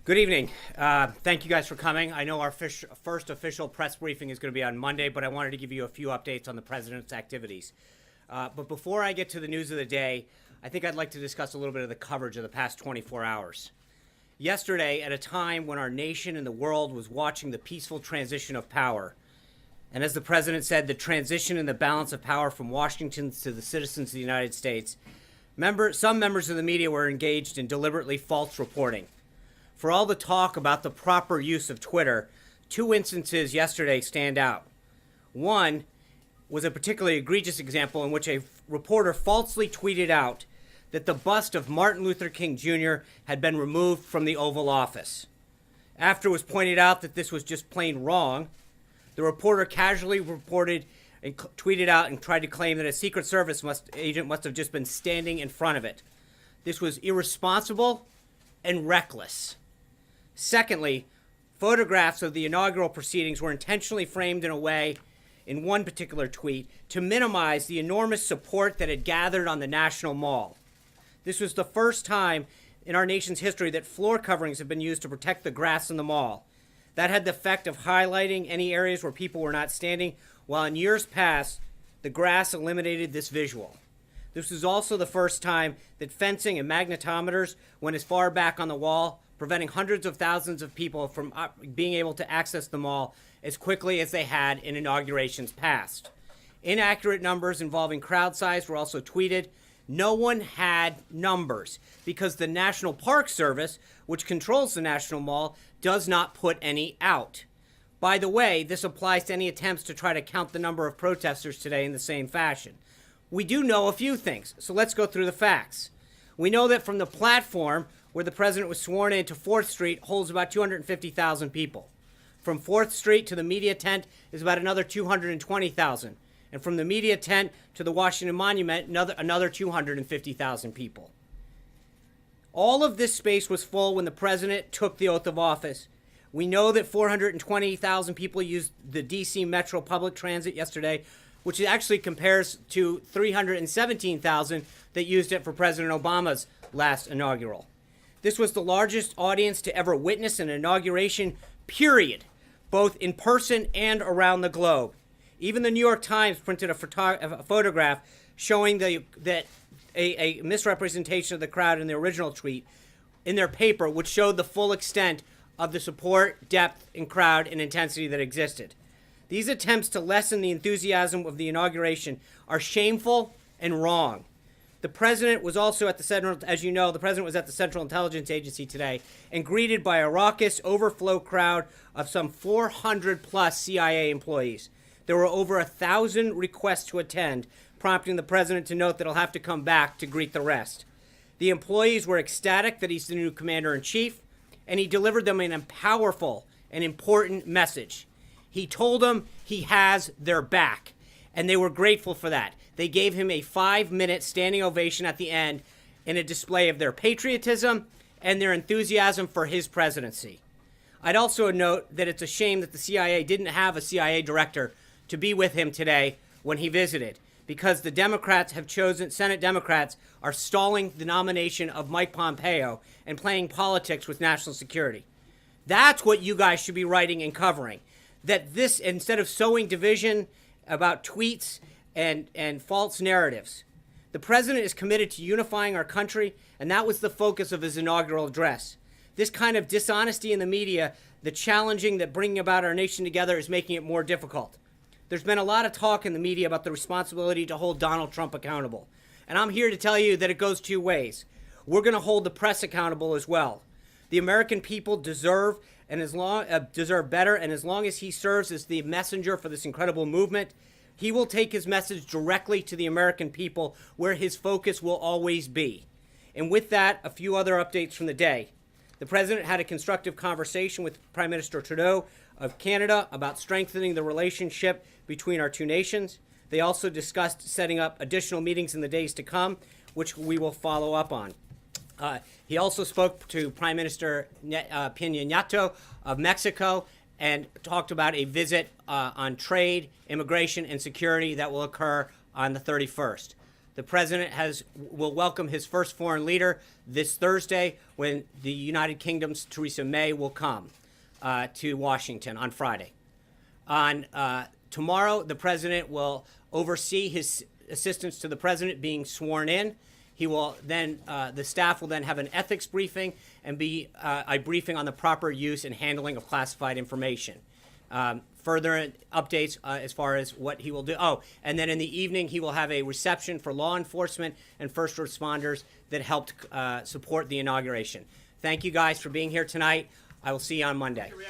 Good evening. Thank you guys for coming. I know our first official press briefing is going to be on Monday, but I wanted to give you a few updates on the president's activities. But before I get to the news of the day, I think I'd like to discuss a little bit of the coverage of the past 24 hours. Yesterday, at a time when our nation and the world was watching the peaceful transition of power, and as the president said, the transition and the balance of power from Washington to the citizens of the United States, some members of the media were engaged in deliberately false reporting. For all the talk about the proper use of Twitter, two instances yesterday stand out. One was a particularly egregious example in which a reporter falsely tweeted out that the bust of Martin Luther King Jr. had been removed from the Oval Office. After it was pointed out that this was just plain wrong, the reporter casually reported and tweeted out and tried to claim that a Secret Service agent must have just been standing in front of it. This was irresponsible and reckless. Secondly, photographs of the inaugural proceedings were intentionally framed in a way, in one particular tweet, to minimize the enormous support that had gathered on the National Mall. This was the first time in our nation's history that floor coverings have been used to protect the grass in the mall. That had the effect of highlighting any areas where people were not standing, while in years past, the grass eliminated this visual. This was also the first time that fencing and magnetometers went as far back on the wall, preventing hundreds of thousands of people from being able to access the mall as quickly as they had in inaugurations past. Inaccurate numbers involving crowd size were also tweeted. No one had numbers because the National Park Service, which controls the National Mall, does not put any out. By the way, this applies to any attempts to try to count the number of protesters today in the same fashion. We do know a few things, so let's go through the facts. We know that from the platform where the president was sworn in to 4th Street holds about 250,000 people. From 4th Street to the media tent is about another 220,000. And from the media tent to the Washington Monument, another 250,000 people. All of this space was full when the president took the oath of office. We know that 420,000 people used the D.C. Metro public transit yesterday, which actually compares to 317,000 that used it for President Obama's last inaugural. This was the largest audience to ever witness an inauguration, period, both in person and around the globe. Even the New York Times printed a photograph showing that a misrepresentation of the crowd in the original tweet in their paper, which showed the full extent of the support, depth, and crowd and intensity that existed. These attempts to lessen the enthusiasm of the inauguration are shameful and wrong. The president was also at the Central, as you know, the president was at the Central Intelligence Agency today and greeted by a raucous overflow crowd of some 400 plus CIA employees. There were over 1,000 requests to attend, prompting the president to note that he'll have to come back to greet the rest. The employees were ecstatic that he's the new commander-in-chief, and he delivered them a powerful and important message. He told them he has their back, and they were grateful for that. They gave him a 5-minute standing ovation at the end in a display of their patriotism and their enthusiasm for his presidency. I'd also note that it's a shame that the CIA didn't have a CIA director to be with him today when he visited, because the Democrats have chosen, Senate Democrats are stalling the nomination of Mike Pompeo and playing politics with national security. That's what you guys should be writing and covering. That this, instead of sowing division about tweets and false narratives, the president is committed to unifying our country, and that was the focus of his inaugural address. This kind of dishonesty in the media, the challenging that bringing about our nation together is making it more difficult. There's been a lot of talk in the media about the responsibility to hold Donald Trump accountable. And I'm here to tell you that it goes two ways. We're going to hold the press accountable as well. The American people deserve better, and as long as he serves as the messenger for this incredible movement, he will take his message directly to the American people, where his focus will always be. And with that, a few other updates from the day. The president had a constructive conversation with Prime Minister Trudeau of Canada about strengthening the relationship between our two nations. They also discussed setting up additional meetings in the days to come, which we will follow up on. He also spoke to Prime Minister Peña Nieto of Mexico and talked about a visit on trade, immigration, and security that will occur on the 31st. The president will welcome his first foreign leader this Thursday when the United Kingdom's Theresa May will come to Washington on Friday. On tomorrow, the president will oversee his assistants to the president being sworn in. He will then, the staff will then have an ethics briefing and be a briefing on the proper use and handling of classified information. Further updates as far as what he will do. Oh, and then in the evening, he will have a reception for law enforcement and first responders that helped support the inauguration. Thank you guys for being here tonight. I will see you on Monday. Sean,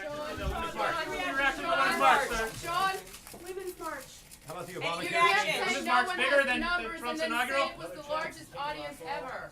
Women's March. How about the Obamacare? Women's March bigger than numbers Trump's and then inaugural? say it was the largest audience ever.